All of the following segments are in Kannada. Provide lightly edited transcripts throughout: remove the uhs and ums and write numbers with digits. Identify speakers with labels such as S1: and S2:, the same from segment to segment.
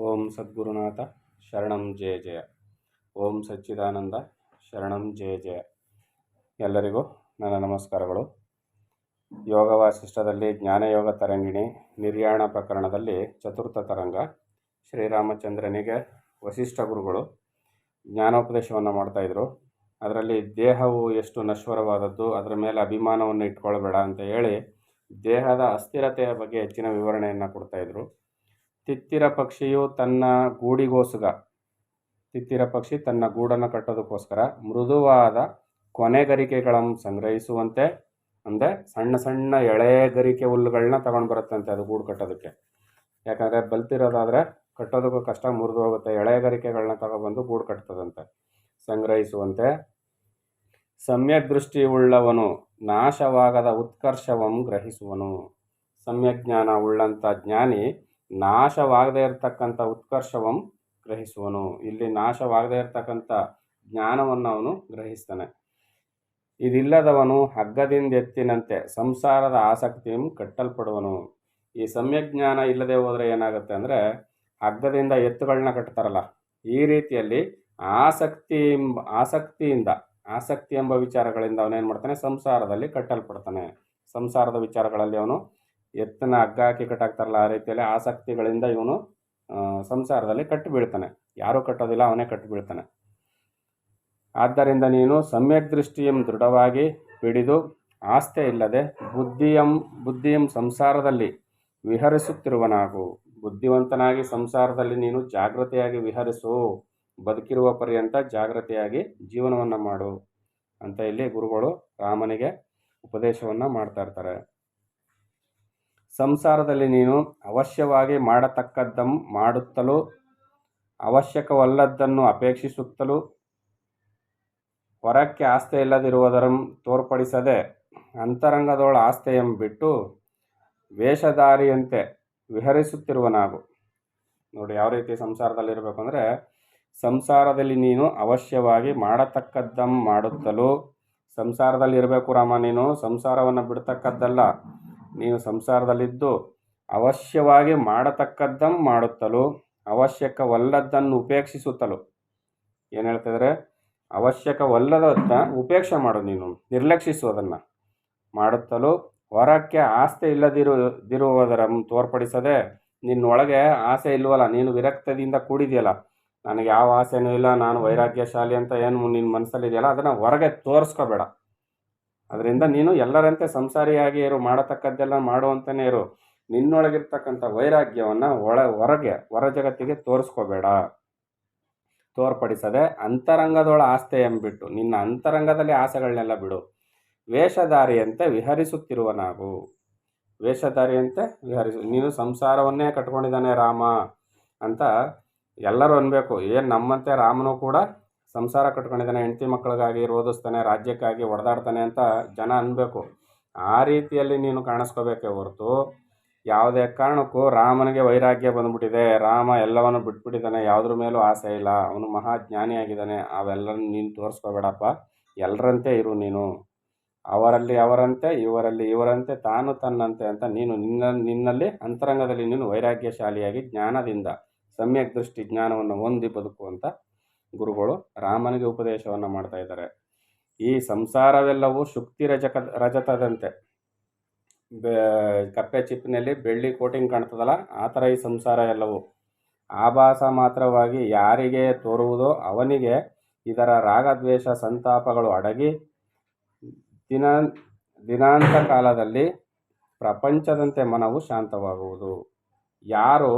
S1: ಓಂ ಸದ್ಗುರುನಾಥ ಶರಣಂ ಜಯ ಜಯ. ಓಂ ಸಚ್ಚಿದಾನಂದ ಶರಣಂ ಜಯ ಜಯ. ಎಲ್ಲರಿಗೂ ನನ್ನ ನಮಸ್ಕಾರಗಳು. ಯೋಗ ವಾಸಿಷ್ಠದಲ್ಲಿ ಜ್ಞಾನಯೋಗ ತರಂಗಿಣಿ ನಿರ್ಯಾಣ ಪ್ರಕರಣದಲ್ಲಿ ಚತುರ್ಥ ತರಂಗ. ಶ್ರೀರಾಮಚಂದ್ರನಿಗೆ ವಸಿಷ್ಠ ಗುರುಗಳು ಜ್ಞಾನೋಪದೇಶವನ್ನು ಮಾಡ್ತಾಯಿದ್ರು. ಅದರಲ್ಲಿ ದೇಹವು ಎಷ್ಟು ನಶ್ವರವಾದದ್ದು, ಅದರ ಮೇಲೆ ಅಭಿಮಾನವನ್ನು ಇಟ್ಕೊಳ್ಬೇಡ ಅಂತ ಹೇಳಿ ದೇಹದ ಅಸ್ಥಿರತೆಯ ಬಗ್ಗೆ ಹೆಚ್ಚಿನ ವಿವರಣೆಯನ್ನು ಕೊಡ್ತಾಯಿದ್ರು. ತಿತ್ತಿರ ಪಕ್ಷಿಯು ತನ್ನ ಗೂಡನ್ನು ಕಟ್ಟೋದಕ್ಕೋಸ್ಕರ ಮೃದುವಾದ ಕೊನೆಗರಿಕೆಗಳನ್ನು ಸಂಗ್ರಹಿಸುವಂತೆ, ಅಂದರೆ ಸಣ್ಣ ಸಣ್ಣ ಎಳೆ ಗರಿಕೆ ಹುಲ್ಲುಗಳನ್ನ ತಗೊಂಡು ಬರುತ್ತಂತೆ ಅದು ಗೂಡು ಕಟ್ಟೋದಕ್ಕೆ. ಯಾಕಂದರೆ ಬಲ್ತಿರೋದಾದರೆ ಕಟ್ಟೋದಕ್ಕೂ ಕಷ್ಟ, ಮುರಿದು ಹೋಗುತ್ತೆ. ಎಳೆ ಗರಿಕೆಗಳನ್ನ ತಗೊಬಂದು ಗೂಡು ಕಟ್ತದಂತೆ. ಸಂಗ್ರಹಿಸುವಂತೆ ಸಮ್ಯಕ್ ದೃಷ್ಟಿ ಉಳ್ಳವನು ನಾಶವಾಗದ ಉತ್ಕರ್ಷವಂ ಗ್ರಹಿಸುವನು. ಸಮ್ಯಕ್ ಜ್ಞಾನ ಉಳ್ಳಂಥ ಜ್ಞಾನಿ ನಾಶವಾಗದೇ ಇರತಕ್ಕಂಥ ಉತ್ಕರ್ಷವಂ ಗ್ರಹಿಸುವನು. ಇಲ್ಲಿ ನಾಶವಾಗದೇ ಇರತಕ್ಕಂಥ ಜ್ಞಾನವನ್ನು ಅವನು ಗ್ರಹಿಸ್ತಾನೆ. ಇದಿಲ್ಲದವನು ಹಗ್ಗದಿಂದ ಎತ್ತಿನಂತೆ ಸಂಸಾರದ ಆಸಕ್ತಿಯಂ ಕಟ್ಟಲ್ಪಡುವನು. ಈ ಸಮ್ಯಕ್ ಜ್ಞಾನ ಇಲ್ಲದೆ ಹೋದರೆ ಏನಾಗುತ್ತೆ ಅಂದರೆ, ಹಗ್ಗದಿಂದ ಎತ್ತುಗಳನ್ನ ಕಟ್ತಾರಲ್ಲ, ಈ ರೀತಿಯಲ್ಲಿ ಆಸಕ್ತಿ ಎಂಬ ವಿಚಾರಗಳಿಂದ ಅವನೇನು ಮಾಡ್ತಾನೆ, ಸಂಸಾರದಲ್ಲಿ ಕಟ್ಟಲ್ಪಡ್ತಾನೆ. ಸಂಸಾರದ ವಿಚಾರಗಳಲ್ಲಿ ಅವನು ಎತ್ತನ ಹಗ್ಗ ಹಾಕಿ ಕಟ್ಟಾಕ್ತಾರಲ್ಲ, ಆ ರೀತಿಯಲ್ಲಿ ಆಸಕ್ತಿಗಳಿಂದ ಇವನು ಸಂಸಾರದಲ್ಲಿ ಕಟ್ಟಿ ಬೀಳ್ತಾನೆ. ಯಾರೂ ಕಟ್ಟೋದಿಲ್ಲ, ಅವನೇ ಕಟ್ಟಿ ಬೀಳ್ತಾನೆ. ಆದ್ದರಿಂದ ನೀನು ಸಮ್ಯಕ್ ದೃಷ್ಟಿಯಂ ದೃಢವಾಗಿ ಹಿಡಿದು ಆಸ್ಥೆ ಇಲ್ಲದೆ ಬುದ್ಧಿಯಂ ಸಂಸಾರದಲ್ಲಿ ವಿಹರಿಸುತ್ತಿರುವನಾಗು. ಬುದ್ಧಿವಂತನಾಗಿ ಸಂಸಾರದಲ್ಲಿ ನೀನು ಜಾಗೃತೆಯಾಗಿ ವಿಹರಿಸು. ಬದುಕಿರುವ ಪರ್ಯಂತ ಜಾಗೃತೆಯಾಗಿ ಜೀವನವನ್ನು ಮಾಡು ಅಂತ ಇಲ್ಲಿ ಗುರುಗಳು ರಾಮನಿಗೆ ಉಪದೇಶವನ್ನು ಮಾಡ್ತಾ ಇರ್ತಾರೆ. ಸಂಸಾರದಲ್ಲಿ ನೀನು ಅವಶ್ಯವಾಗಿ ಮಾಡತಕ್ಕದ್ದಂ ಮಾಡುತ್ತಲೂ ಅವಶ್ಯಕವಲ್ಲದ್ದನ್ನು ಅಪೇಕ್ಷಿಸುತ್ತಲೂ ಹೊರಕ್ಕೆ ಆಸ್ಥೆ ಇಲ್ಲದಿರುವುದರಂ ತೋರ್ಪಡಿಸದೆ ಅಂತರಂಗದೊಳ ಆಸ್ಥೆಯಂ ಬಿಟ್ಟು ವೇಷಧಾರಿಯಂತೆ ವಿಹರಿಸುತ್ತಿರುವನಾಗು. ನೋಡಿ ಯಾವ ರೀತಿ ಸಂಸಾರದಲ್ಲಿರಬೇಕು ಅಂದರೆ, ಸಂಸಾರದಲ್ಲಿ ನೀನು ಅವಶ್ಯವಾಗಿ ಮಾಡತಕ್ಕದ್ದಂ ಮಾಡುತ್ತಲೂ, ಸಂಸಾರದಲ್ಲಿ ಇರಬೇಕು ರಾಮ, ನೀನು ಸಂಸಾರವನ್ನು ಬಿಡ್ತಕ್ಕದ್ದಲ್ಲ. ನೀನು ಸಂಸಾರದಲ್ಲಿದ್ದು ಅವಶ್ಯವಾಗಿ ಮಾಡತಕ್ಕದ್ದಂ ಮಾಡುತ್ತಲೂ ಅವಶ್ಯಕವಲ್ಲದ್ದನ್ನು ಉಪೇಕ್ಷಿಸುತ್ತಲೂ. ಏನು ಹೇಳ್ತಿದ್ರೆ, ಅವಶ್ಯಕವಲ್ಲದನ್ನ ಉಪೇಕ್ಷೆ ಮಾಡು, ನೀನು ನಿರ್ಲಕ್ಷಿಸು, ಅದನ್ನು ಮಾಡುತ್ತಲೂ ಹೊರಕ್ಕೆ ಆಸ್ಥೆ ಇಲ್ಲದಿರುವುದರ ತೋರ್ಪಡಿಸದೆ, ನಿನ್ನೊಳಗೆ ಆಸೆ ಇಲ್ವಲ್ಲ, ನೀನು ವಿರಕ್ತದಿಂದ ಕೂಡಿದೆಯಲ್ಲ, ನನಗೆ ಯಾವ ಆಸೆನೂ ಇಲ್ಲ, ನಾನು ವೈರಾಗ್ಯಶಾಲಿ ಅಂತ ಏನು ನಿನ್ನ ಮನಸ್ಸಲ್ಲಿದೆಯಲ್ಲ, ಅದನ್ನು ಹೊರಗೆ ತೋರಿಸ್ಕೋಬೇಡ. ಅದರಿಂದ ನೀನು ಎಲ್ಲರಂತೆ ಸಂಸಾರಿಯಾಗಿ ಇರು, ಮಾಡತಕ್ಕದ್ದೆಲ್ಲ ಮಾಡುವಂತನೇ ಇರು. ನಿನ್ನೊಳಗಿರ್ತಕ್ಕಂಥ ವೈರಾಗ್ಯವನ್ನು ಹೊರ ಜಗತ್ತಿಗೆ ತೋರಿಸ್ಕೋಬೇಡ. ತೋರ್ಪಡಿಸದೆ ಅಂತರಂಗದೊಳ ಆಸ್ಥೆ ಎಂಬಿಟ್ಟು ನಿನ್ನ ಅಂತರಂಗದಲ್ಲಿ ಆಸೆಗಳನ್ನೆಲ್ಲ ಬಿಡು. ವೇಷಧಾರಿಯಂತೆ ವಿಹರಿಸುತ್ತಿರುವನಾಗು. ವೇಷಧಾರಿಯಂತೆ ವಿಹರಿಸು. ನೀನು ಸಂಸಾರವನ್ನೇ ಕಟ್ಕೊಂಡಿದ್ದಾನೆ ರಾಮ ಅಂತ ಎಲ್ಲರೂ ಅನ್ಬೇಕು. ಏನು ನಮ್ಮಂತೆ ರಾಮನು ಕೂಡ ಸಂಸಾರ ಕಟ್ಕೊಂಡಿದ್ದಾನೆ, ಹೆಂಡತಿ ಮಕ್ಕಳಿಗಾಗಿ ಓದಿಸ್ತಾನೆ, ರಾಜ್ಯಕ್ಕಾಗಿ ಹೊಡೆದಾಡ್ತಾನೆ ಅಂತ ಜನ ಅನ್ಬೇಕು. ಆ ರೀತಿಯಲ್ಲಿ ನೀನು ಕಾಣಿಸ್ಕೋಬೇಕೇ ಹೊರತು ಯಾವುದೇ ಕಾರಣಕ್ಕೂ ರಾಮನಿಗೆ ವೈರಾಗ್ಯ ಬಂದ್ಬಿಟ್ಟಿದೆ, ರಾಮ ಎಲ್ಲವನ್ನು ಬಿಟ್ಬಿಟ್ಟಿದ್ದಾನೆ, ಯಾವುದ್ರ ಮೇಲೂ ಆಸೆ ಇಲ್ಲ, ಅವನು ಮಹಾಜ್ಞಾನಿಯಾಗಿದ್ದಾನೆ, ಅವೆಲ್ಲ ನೀನು ತೋರಿಸ್ಕೋಬೇಡಪ್ಪ. ಎಲ್ಲರಂತೆ ಇರು ನೀನು. ಅವರಲ್ಲಿ ಅವರಂತೆ, ಇವರಲ್ಲಿ ಇವರಂತೆ, ತಾನು ತನ್ನಂತೆ ಅಂತ ನೀನು ನಿನ್ನಲ್ಲಿ ಅಂತರಂಗದಲ್ಲಿ ನೀನು ವೈರಾಗ್ಯಶಾಲಿಯಾಗಿ ಜ್ಞಾನದಿಂದ ಸಮ್ಯಕ್ ದೃಷ್ಟಿ ಜ್ಞಾನವನ್ನು ಹೊಂದಿ ಬದುಕುವಂತ ಗುರುಗಳು ರಾಮನಿಗೆ ಉಪದೇಶವನ್ನು ಮಾಡ್ತಾ ಇದ್ದಾರೆ. ಈ ಸಂಸಾರವೆಲ್ಲವೂ ಶುಕ್ತಿ ರಜತದಂತೆ, ಕಪ್ಪೆ ಚಿಪ್ಪಿನಲ್ಲಿ ಬೆಳ್ಳಿ ಕೋಟಿಂಗ್ ಕಾಣ್ತದಲ್ಲ, ಆ ಥರ ಈ ಸಂಸಾರ ಎಲ್ಲವೂ ಆಭಾಸ ಮಾತ್ರವಾಗಿ ಯಾರಿಗೆ ತೋರುವುದೋ ಅವನಿಗೆ ಇದರ ರಾಗದ್ವೇಷ ಸಂತಾಪಗಳು ಅಡಗಿ ದಿನಾಂತ ಕಾಲದಲ್ಲಿ ಪ್ರಪಂಚದಂತೆ ಮನವು ಶಾಂತವಾಗುವುದು. ಯಾರು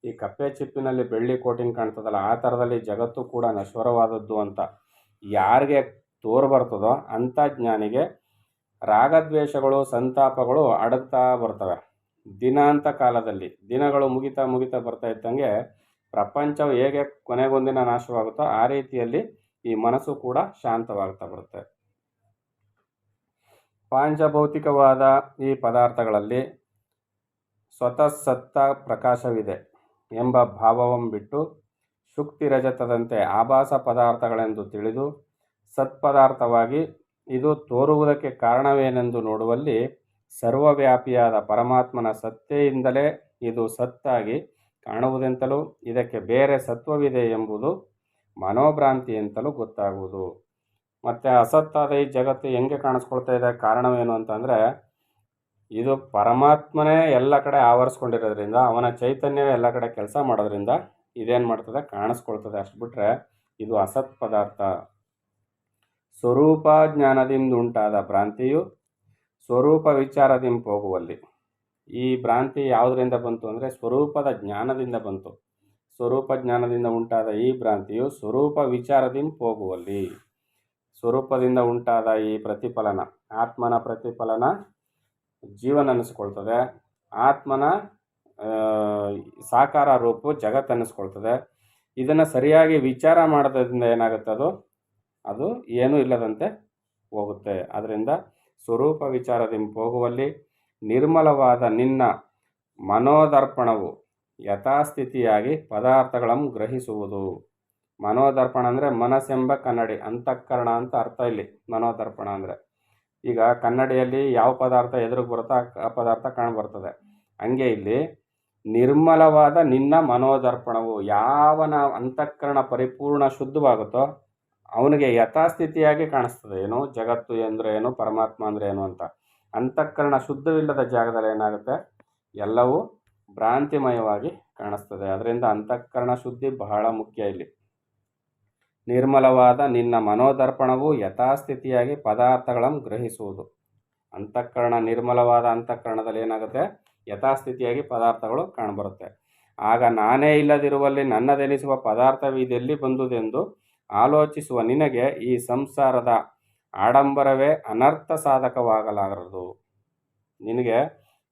S1: ಈ ಕಪ್ಪೆ ಚಿಪ್ಪಿನಲ್ಲಿ ಬೆಳ್ಳಿ ಕೋಟಿಂಗ್ ಕಾಣ್ತದಲ್ಲ, ಆ ಥರದಲ್ಲಿ ಜಗತ್ತು ಕೂಡ ನಶ್ವರವಾದದ್ದು ಅಂತ ಯಾರಿಗೆ ತೋರ್ಬರ್ತದೋ ಅಂಥ ಜ್ಞಾನಿಗೆ ರಾಗದ್ವೇಷಗಳು ಸಂತಾಪಗಳು ಅಡಗ್ತಾ ಬರ್ತವೆ. ದಿನಾಂತ ಕಾಲದಲ್ಲಿ ದಿನಗಳು ಮುಗಿತಾ ಬರ್ತಾ ಇದ್ದಂಗೆ ಪ್ರಪಂಚವು ಹೇಗೆ ಕೊನೆಗೊಂದಿನ ನಾಶವಾಗುತ್ತೋ ಆ ರೀತಿಯಲ್ಲಿ ಈ ಮನಸ್ಸು ಕೂಡ ಶಾಂತವಾಗ್ತಾ ಬರುತ್ತೆ. ಪಾಂಚಭೌತಿಕವಾದ ಈ ಪದಾರ್ಥಗಳಲ್ಲಿ ಸ್ವತಃ ಸತ್ತ ಪ್ರಕಾಶವಿದೆ ಎಂಬ ಭಾವವನ್ನು ಬಿಟ್ಟು ಶುಕ್ತಿ ರಜತದಂತೆ ಆಭಾಸ ಪದಾರ್ಥಗಳೆಂದು ತಿಳಿದು ಸತ್ಪದಾರ್ಥವಾಗಿ ಇದು ತೋರುವುದಕ್ಕೆ ಕಾರಣವೇನೆಂದು ನೋಡುವಲ್ಲಿ ಸರ್ವವ್ಯಾಪಿಯಾದ ಪರಮಾತ್ಮನ ಸತ್ತೆಯಿಂದಲೇ ಇದು ಸತ್ತಾಗಿ ಕಾಣುವುದೆಂತಲೂ ಇದಕ್ಕೆ ಬೇರೆ ಸತ್ವವಿದೆ ಎಂಬುದು ಮನೋಭ್ರಾಂತಿ ಅಂತಲೂ ಗೊತ್ತಾಗುವುದು. ಮತ್ತು ಅಸತ್ತಾದ ಈ ಜಗತ್ತು ಹೆಂಗೆ ಕಾಣಿಸ್ಕೊಳ್ತಾ ಇದೆ, ಕಾರಣವೇನು ಅಂತಂದರೆ ಇದು ಪರಮಾತ್ಮನೇ ಎಲ್ಲ ಕಡೆ ಆವರಿಸ್ಕೊಂಡಿರೋದ್ರಿಂದ, ಅವನ ಚೈತನ್ಯವೇ ಎಲ್ಲ ಕಡೆ ಕೆಲಸ ಮಾಡೋದ್ರಿಂದ ಇದೇನು ಮಾಡ್ತದೆ, ಕಾಣಿಸ್ಕೊಳ್ತದೆ. ಅಷ್ಟು ಬಿಟ್ಟರೆ ಇದು ಅಸತ್ ಪದಾರ್ಥ. ಸ್ವರೂಪ ಜ್ಞಾನದಿಂದ ಉಂಟಾದ ಭ್ರಾಂತಿಯು ಸ್ವರೂಪ ವಿಚಾರದಿಂದ ಹೋಗುವಲ್ಲಿ. ಈ ಭ್ರಾಂತಿ ಯಾವುದರಿಂದ ಬಂತು ಅಂದರೆ ಸ್ವರೂಪದ ಜ್ಞಾನದಿಂದ ಬಂತು. ಸ್ವರೂಪ ಜ್ಞಾನದಿಂದ ಉಂಟಾದ ಈ ಭ್ರಾಂತಿಯು ಸ್ವರೂಪ ವಿಚಾರದಿಂದ ಹೋಗುವಲ್ಲಿ. ಸ್ವರೂಪದಿಂದ ಉಂಟಾದ ಈ ಪ್ರತಿಫಲನ, ಆತ್ಮನ ಪ್ರತಿಫಲನ ಜೀವನ ಅನ್ನಿಸ್ಕೊಳ್ತದೆ. ಆತ್ಮನ ಸಾಕಾರ ರೂಪು ಜಗತ್ತು ಅನ್ನಿಸ್ಕೊಳ್ತದೆ. ಇದನ್ನು ಸರಿಯಾಗಿ ವಿಚಾರ ಮಾಡೋದ್ರಿಂದ ಏನಾಗುತ್ತೆ, ಅದು ಏನೂ ಇಲ್ಲದಂತೆ ಹೋಗುತ್ತೆ. ಅದರಿಂದ ಸ್ವರೂಪ ವಿಚಾರದಿಂದ ಹೋಗುವಲ್ಲಿ ನಿರ್ಮಲವಾದ ನಿನ್ನ ಮನೋದರ್ಪಣವು ಯಥಾಸ್ಥಿತಿಯಾಗಿ ಪದಾರ್ಥಗಳನ್ನು ಗ್ರಹಿಸುವುದು. ಮನೋದರ್ಪಣ ಅಂದರೆ ಮನಸ್ಸೆಂಬ ಕನ್ನಡಿ, ಅಂತಃಕರಣ ಅಂತ ಅರ್ಥ ಇಲ್ಲಿ. ಮನೋದರ್ಪಣ ಅಂದರೆ ಈಗ ಕನ್ನಡಿಯಲ್ಲಿ ಯಾವ ಪದಾರ್ಥ ಎದುರಿಗೆ ಬರುತ್ತೋ ಆ ಪದಾರ್ಥ ಕಾಣಬರ್ತದೆ. ಹಂಗೆ ಇಲ್ಲಿ ನಿರ್ಮಲವಾದ ನಿನ್ನ ಮನೋದರ್ಪಣವು, ಯಾವನ ಅಂತಃಕರಣ ಪರಿಪೂರ್ಣ ಶುದ್ಧವಾಗುತ್ತೋ ಅವನಿಗೆ ಯಥಾಸ್ಥಿತಿಯಾಗಿ ಕಾಣಿಸ್ತದೆ. ಏನು ಜಗತ್ತು ಅಂದರೆ ಏನು, ಪರಮಾತ್ಮ ಅಂದರೆ ಏನು ಅಂತ. ಅಂತಃಕರಣ ಶುದ್ಧವಿಲ್ಲದ ಜಾಗದಲ್ಲಿ ಏನಾಗುತ್ತೆ, ಎಲ್ಲವೂ ಭ್ರಾಂತಿಮಯವಾಗಿ ಕಾಣಿಸ್ತದೆ. ಅದರಿಂದ ಅಂತಃಕರಣ ಶುದ್ಧಿ ಬಹಳ ಮುಖ್ಯ ಇಲ್ಲಿ. ನಿರ್ಮಲವಾದ ನಿನ್ನ ಮನೋದರ್ಪಣವು ಯಥಾಸ್ಥಿತಿಯಾಗಿ ಪದಾರ್ಥಗಳನ್ನು ಗ್ರಹಿಸುವುದು. ಅಂತಃಕರಣ ನಿರ್ಮಲವಾದ ಅಂತಃಕರಣದಲ್ಲಿ ಏನಾಗುತ್ತೆ, ಯಥಾಸ್ಥಿತಿಯಾಗಿ ಪದಾರ್ಥಗಳು ಕಾಣಬರುತ್ತೆ. ಆಗ ನಾನೇ ಇಲ್ಲದಿರುವಲ್ಲಿ ನನ್ನದೆನಿಸುವ ಪದಾರ್ಥವಿದೆಲ್ಲಿ ಬಂದುದೆಂದು ಆಲೋಚಿಸುವ ನಿನಗೆ ಈ ಸಂಸಾರದ ಆಡಂಬರವೇ ಅನರ್ಥ ಸಾಧಕವಾಗಲಾರದು. ನಿನಗೆ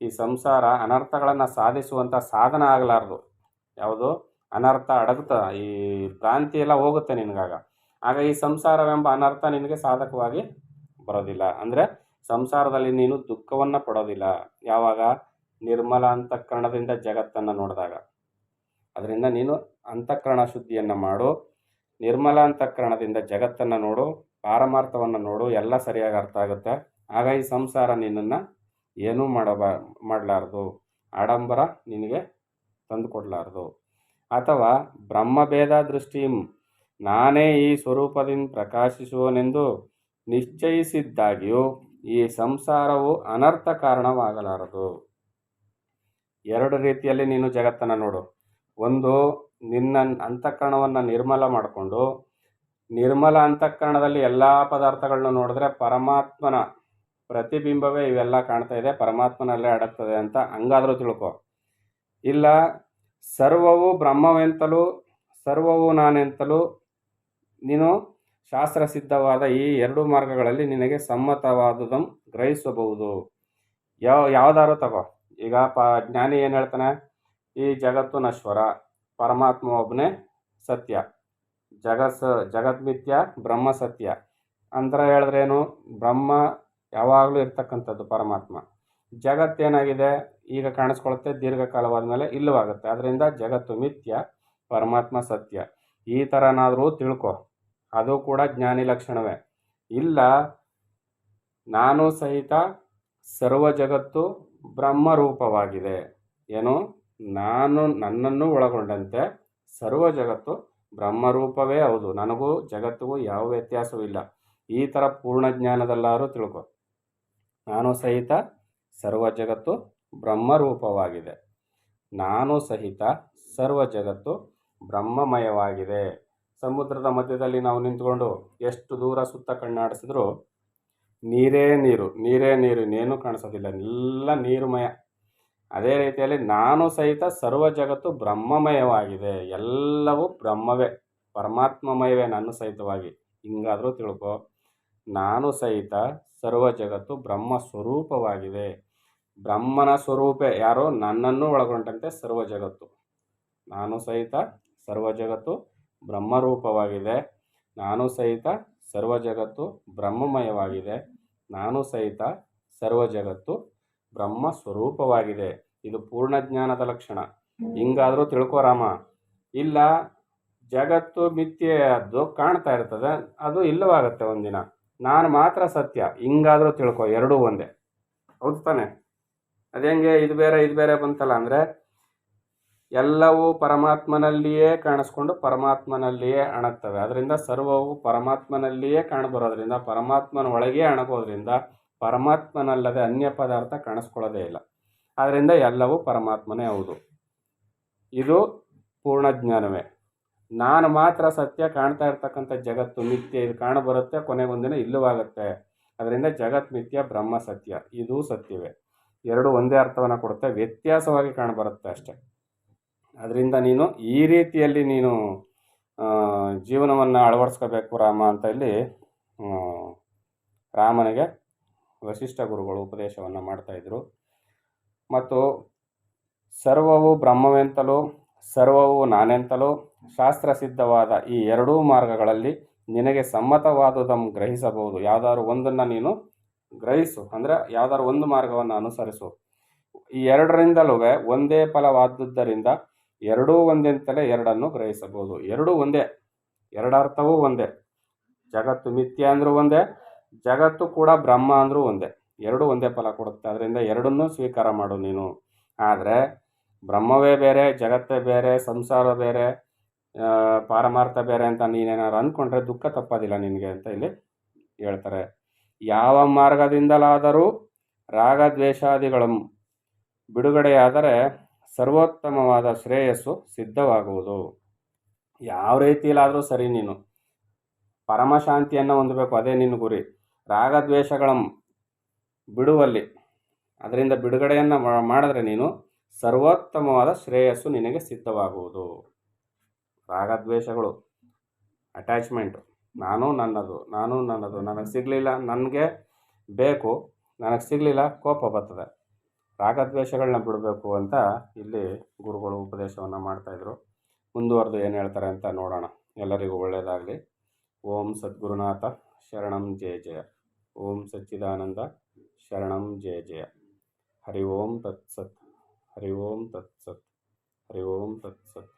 S1: ಈ ಸಂಸಾರ ಅನರ್ಥಗಳನ್ನು ಸಾಧಿಸುವಂಥ ಸಾಧನ ಆಗಲಾರದು. ಯಾವುದು ಅನರ್ಥ ಅಡಗುತ್ತಾ, ಈ ಭ್ರಾಂತಿ ಎಲ್ಲ ಹೋಗುತ್ತೆ ನಿನಗಾಗ. ಆಗ ಈ ಸಂಸಾರವೆಂಬ ಅನರ್ಥ ನಿನಗೆ ಸಾಧಕವಾಗಿ ಬರೋದಿಲ್ಲ. ಅಂದರೆ ಸಂಸಾರದಲ್ಲಿ ನೀನು ದುಃಖವನ್ನು ಪಡೋದಿಲ್ಲ. ಯಾವಾಗ ನಿರ್ಮಲ ಅಂತಃಕರಣದಿಂದ ಜಗತ್ತನ್ನು ನೋಡಿದಾಗ. ಅದರಿಂದ ನೀನು ಅಂತಃಕರಣ ಶುದ್ಧಿಯನ್ನು ಮಾಡು, ನಿರ್ಮಲ ಅಂತಃಕರಣದಿಂದ ಜಗತ್ತನ್ನು ನೋಡು, ಪಾರಮಾರ್ಥವನ್ನು ನೋಡು, ಎಲ್ಲ ಸರಿಯಾಗಿ ಅರ್ಥ ಆಗುತ್ತೆ. ಆಗ ಈ ಸಂಸಾರ ನಿನ್ನನ್ನು ಏನೂ ಮಾಡಲಾರದು, ಆಡಂಬರ ನಿನಗೆ ತಂದುಕೊಡ್ಲಾರ್ದು. ಅಥವಾ ಬ್ರಹ್ಮಭೇದ ದೃಷ್ಟಿಂ ನಾನೇ ಈ ಸ್ವರೂಪದಿಂದ ಪ್ರಕಾಶಿಸುವನೆಂದು ನಿಶ್ಚಯಿಸಿದ್ದಾಗಿಯೂ ಈ ಸಂಸಾರವು ಅನರ್ಥ ಕಾರಣವಾಗಲಾರದು. ಎರಡು ರೀತಿಯಲ್ಲಿ ನೀನು ಜಗತ್ತನ್ನು ನೋಡು. ಒಂದು, ನಿನ್ನ ಅಂತಃಕರಣವನ್ನು ನಿರ್ಮಲ ಮಾಡಿಕೊಂಡು, ನಿರ್ಮಲ ಅಂತಃಕರಣದಲ್ಲಿ ಎಲ್ಲ ಪದಾರ್ಥಗಳನ್ನ ನೋಡಿದ್ರೆ ಪರಮಾತ್ಮನ ಪ್ರತಿಬಿಂಬವೇ ಇವೆಲ್ಲ ಕಾಣ್ತಾ ಇದೆ, ಪರಮಾತ್ಮನಲ್ಲೇ ಅಡಗ್ತದೆ ಅಂತ ಹಂಗಾದರೂ ತಿಳ್ಕೊ. ಇಲ್ಲ ಸರ್ವವು ಬ್ರಹ್ಮವೆಂತಲೂ ಸರ್ವವು ನಾನೆಂತಲೂ ನೀನು ಶಾಸ್ತ್ರಸಿದ್ಧವಾದ ಈ ಎರಡು ಮಾರ್ಗಗಳಲ್ಲಿ ನಿನಗೆ ಸಮ್ಮತವಾದುದನ್ನು ಗ್ರಹಿಸಬಹುದು. ಯಾವುದಾದ್ರು ತಗೋ. ಈಗ ಜ್ಞಾನಿ ಏನು ಹೇಳ್ತಾನೆ, ಈ ಜಗತ್ತು ನಶ್ವರ, ಪರಮಾತ್ಮ ಒಬ್ಬನೇ ಸತ್ಯ, ಜಗನ್ಮಿಥ್ಯ, ಬ್ರಹ್ಮ ಸತ್ಯ ಅಂತ ಹೇಳಿದ್ರೇನು, ಬ್ರಹ್ಮ ಯಾವಾಗಲೂ ಇರ್ತಕ್ಕಂಥದ್ದು ಪರಮಾತ್ಮ. ಜಗತ್ತೇನಾಗಿದೆ, ಈಗ ಕಾಣಿಸ್ಕೊಳುತ್ತೆ, ದೀರ್ಘಕಾಲವಾದ ಮೇಲೆ ಇಲ್ಲವಾಗುತ್ತೆ. ಅದರಿಂದ ಜಗತ್ತು ಮಿಥ್ಯ, ಪರಮಾತ್ಮ ಸತ್ಯ. ಈ ಥರನಾದರೂ ತಿಳ್ಕೊ, ಅದು ಕೂಡ ಜ್ಞಾನಿ ಲಕ್ಷಣವೇ. ಇಲ್ಲ ನಾನು ಸಹಿತ ಸರ್ವ ಜಗತ್ತು ಬ್ರಹ್ಮರೂಪವಾಗಿದೆ, ಏನು ನಾನು ನನ್ನನ್ನು ಒಳಗೊಂಡಂತೆ ಸರ್ವ ಜಗತ್ತು ಬ್ರಹ್ಮರೂಪವೇ ಹೌದು, ನನಗೂ ಜಗತ್ತಿಗೂ ಯಾವ ವ್ಯತ್ಯಾಸವೂ ಇಲ್ಲ. ಈ ಥರ ಪೂರ್ಣ ಜ್ಞಾನದಲ್ಲಾದರೂ ತಿಳ್ಕೊ. ನಾನು ಸಹಿತ ಸರ್ವ ಜಗತ್ತು ಬ್ರಹ್ಮರೂಪವಾಗಿದೆ, ನಾನು ಸಹಿತ ಸರ್ವ ಜಗತ್ತು ಬ್ರಹ್ಮಮಯವಾಗಿದೆ. ಸಮುದ್ರದ ಮಧ್ಯದಲ್ಲಿ ನಾವು ನಿಂತ್ಕೊಂಡು ಎಷ್ಟು ದೂರ ಸುತ್ತ ಕಣ್ಣಾಡಿಸಿದ್ರು ನೀರೇ ನೀರು, ನೀರೇ ನೀರು, ಇನ್ನೇನು ಕಾಣಿಸೋದಿಲ್ಲ, ಎಲ್ಲ ನೀರುಮಯ. ಅದೇ ರೀತಿಯಲ್ಲಿ ನಾನು ಸಹಿತ ಸರ್ವ ಜಗತ್ತು ಬ್ರಹ್ಮಮಯವಾಗಿದೆ, ಎಲ್ಲವೂ ಬ್ರಹ್ಮವೇ, ಪರಮಾತ್ಮಮಯವೇ ನನ್ನ ಸಹಿತವಾಗಿ. ಹಿಂಗಾದರೂ ತಿಳ್ಕೊ. ನಾನು ಸಹಿತ ಸರ್ವ ಜಗತ್ತು ಬ್ರಹ್ಮ ಸ್ವರೂಪವಾಗಿದೆ. ಬ್ರಹ್ಮನ ಸ್ವರೂಪೇ ಯಾರೋ ನನ್ನನ್ನು ಒಳಗೊಂಡಂತೆ ಸರ್ವ ಜಗತ್ತು. ನಾನು ಸಹಿತ ಸರ್ವ ಜಗತ್ತು ಬ್ರಹ್ಮರೂಪವಾಗಿದೆ, ನಾನು ಸಹಿತ ಸರ್ವ ಜಗತ್ತು ಬ್ರಹ್ಮಮಯವಾಗಿದೆ, ನಾನು ಸಹಿತ ಸರ್ವ ಜಗತ್ತು ಬ್ರಹ್ಮ ಸ್ವರೂಪವಾಗಿದೆ. ಇದು ಪೂರ್ಣ ಜ್ಞಾನದ ಲಕ್ಷಣ. ಹಿಂಗಾದರೂ ತಿಳ್ಕೊ ರಾಮ. ಇಲ್ಲ ಜಗತ್ತು ಮಿಥ್ಯೆಯದ್ದು ಕಾಣ್ತಾ ಇರ್ತದೆ, ಅದು ಇಲ್ಲವಾಗುತ್ತೆ ಒಂದಿನ, ನಾನು ಮಾತ್ರ ಸತ್ಯ, ಹಿಂಗಾದರೂ ತಿಳ್ಕೊ. ಎರಡೂ ಒಂದೇ, ಹೌದು ತಾನೆ? ಅದು ಹೆಂಗೆ ಇದು ಬೇರೆ ಇದು ಬೇರೆ ಬಂತಲ್ಲ ಅಂದರೆ, ಎಲ್ಲವೂ ಪರಮಾತ್ಮನಲ್ಲಿಯೇ ಕಾಣಿಸ್ಕೊಂಡು ಪರಮಾತ್ಮನಲ್ಲಿಯೇ ಅಣಗ್ತವೆ. ಅದರಿಂದ ಸರ್ವವು ಪರಮಾತ್ಮನಲ್ಲಿಯೇ ಕಾಣಬರೋದ್ರಿಂದ, ಪರಮಾತ್ಮನ ಒಳಗೆ ಅಣಗೋದ್ರಿಂದ ಪರಮಾತ್ಮನಲ್ಲದೆ ಅನ್ಯ ಪದಾರ್ಥ ಕಾಣಿಸ್ಕೊಳ್ಳೋದೇ ಇಲ್ಲ. ಆದ್ದರಿಂದ ಎಲ್ಲವೂ ಪರಮಾತ್ಮನೇ ಹೌದು. ಇದು ಪೂರ್ಣ ಜ್ಞಾನವೇ. ನಾನು ಮಾತ್ರ ಸತ್ಯ, ಕಾಣ್ತಾ ಇರ್ತಕ್ಕಂಥ ಜಗತ್ತು ಮಿಥ್ಯೆ, ಇದು ಕಾಣಬರುತ್ತೆ, ಕೊನೆಗೊಂದಿನ ಇಲ್ಲವಾಗುತ್ತೆ. ಅದರಿಂದ ಜಗತ್ ಮಿಥ್ಯ, ಬ್ರಹ್ಮ ಸತ್ಯ, ಇದು ಸತ್ಯವೇ. ಎರಡು ಒಂದೇ ಅರ್ಥವನ್ನು ಕೊಡುತ್ತೆ, ವ್ಯತ್ಯಾಸವಾಗಿ ಕಾಣಬರುತ್ತೆ ಅಷ್ಟೆ. ಅದರಿಂದ ನೀನು ಈ ರೀತಿಯಲ್ಲಿ ನೀನು ಜೀವನವನ್ನು ಅಳವಡಿಸ್ಕೋಬೇಕು ರಾಮ ಅಂತ ಇಲ್ಲಿ ರಾಮನಿಗೆ ವಸಿಷ್ಠ ಗುರುಗಳು ಉಪದೇಶವನ್ನು ಮಾಡ್ತಾಯಿದ್ರು. ಮತ್ತು ಸರ್ವವು ಬ್ರಹ್ಮವೆಂತಲೂ ಸರ್ವವು ನಾನೆಂತಲೂ ಶಾಸ್ತ್ರಸಿದ್ಧವಾದ ಈ ಎರಡೂ ಮಾರ್ಗಗಳಲ್ಲಿ ನಿನಗೆ ಸಮ್ಮತವಾದುದನ್ನು ಗ್ರಹಿಸಬಹುದು. ಯಾವುದಾದ್ರು ಒಂದನ್ನು ನೀನು ಗ್ರಹಿಸು, ಅಂದರೆ ಯಾವುದಾದ್ರು ಒಂದು ಮಾರ್ಗವನ್ನು ಅನುಸರಿಸು. ಈ ಎರಡರಿಂದಲೂ ಒಂದೇ ಫಲವಾದುದರಿಂದ ಎರಡೂ ಒಂದೆಂತಲೇ ಎರಡನ್ನು ಗ್ರಹಿಸಬಹುದು. ಎರಡೂ ಒಂದೇ, ಎರಡರ್ಥವೂ ಒಂದೇ. ಜಗತ್ತು ಮಿಥ್ಯ ಅಂದರೂ ಒಂದೇ, ಜಗತ್ತು ಕೂಡ ಬ್ರಹ್ಮ ಅಂದರೂ ಒಂದೇ. ಎರಡೂ ಒಂದೇ ಫಲ ಕೊಡುತ್ತೆ. ಅದರಿಂದ ಎರಡನ್ನೂ ಸ್ವೀಕಾರ ಮಾಡು ನೀನು. ಆದರೆ ಬ್ರಹ್ಮವೇ ಬೇರೆ, ಜಗತ್ತೇ ಬೇರೆ, ಸಂಸಾರ ಬೇರೆ, ಪಾರಮಾರ್ಥ ಬೇರೆ ಅಂತ ನೀನೇನಾದ್ರು ಅಂದ್ಕೊಂಡ್ರೆ ದುಃಖ ತಪ್ಪೋದಿಲ್ಲ ನಿನಗೆ ಅಂತ ಇಲ್ಲಿ ಹೇಳ್ತಾರೆ. ಯಾವ ಮಾರ್ಗದಿಂದಲಾದರೂ ರಾಗದ್ವೇಷಾದಿಗಳ ಬಿಡುಗಡೆಯಾದರೆ ಸರ್ವೋತ್ತಮವಾದ ಶ್ರೇಯಸ್ಸು ಸಿದ್ಧವಾಗುವುದು. ಯಾವ ರೀತಿಯಲ್ಲಾದರೂ ಸರಿ, ನೀನು ಪರಮಶಾಂತಿಯನ್ನು ಹೊಂದಬೇಕು, ಅದೇ ನಿನ್ನ ಗುರಿ. ರಾಗದ್ವೇಷಗಳ ಬಿಡುವಲ್ಲಿ, ಅದರಿಂದ ಬಿಡುಗಡೆಯನ್ನು ಮಾಡಿದ್ರೆ ನೀನು ಸರ್ವೋತ್ತಮವಾದ ಶ್ರೇಯಸ್ಸು ನಿನಗೆ ಸಿದ್ಧವಾಗುವುದು. ರಾಗದ್ವೇಷಗಳು, ಅಟ್ಯಾಚ್ಮೆಂಟು, ನಾನು ನನ್ನದು, ನನಗೆ ಸಿಗಲಿಲ್ಲ, ನನಗೆ ಬೇಕು, ನನಗೆ ಸಿಗಲಿಲ್ಲ, ಕೋಪ ಬರ್ತದೆ. ರಾಗದ್ವೇಷಗಳನ್ನ ಬಿಡಬೇಕು ಅಂತ ಇಲ್ಲಿ ಗುರುಗಳು ಉಪದೇಶವನ್ನು ಮಾಡ್ತಾಯಿದ್ರು. ಮುಂದುವರೆದು ಏನು ಹೇಳ್ತಾರೆ ಅಂತ ನೋಡೋಣ. ಎಲ್ಲರಿಗೂ ಒಳ್ಳೆಯದಾಗಲಿ. ಓಂ ಸದ್ಗುರುನಾಥ ಶರಣಂ ಜಯ ಜಯ. ಓಂ ಸಚ್ಚಿದಾನಂದ ಶರಣಂ ಜಯ ಜಯ. ಹರಿ ಓಂ ತತ್ಸತ್. ಹರಿ ಓಂ ತತ್ಸತ್. ಹರಿ ಓಂ ತತ್ಸತ್.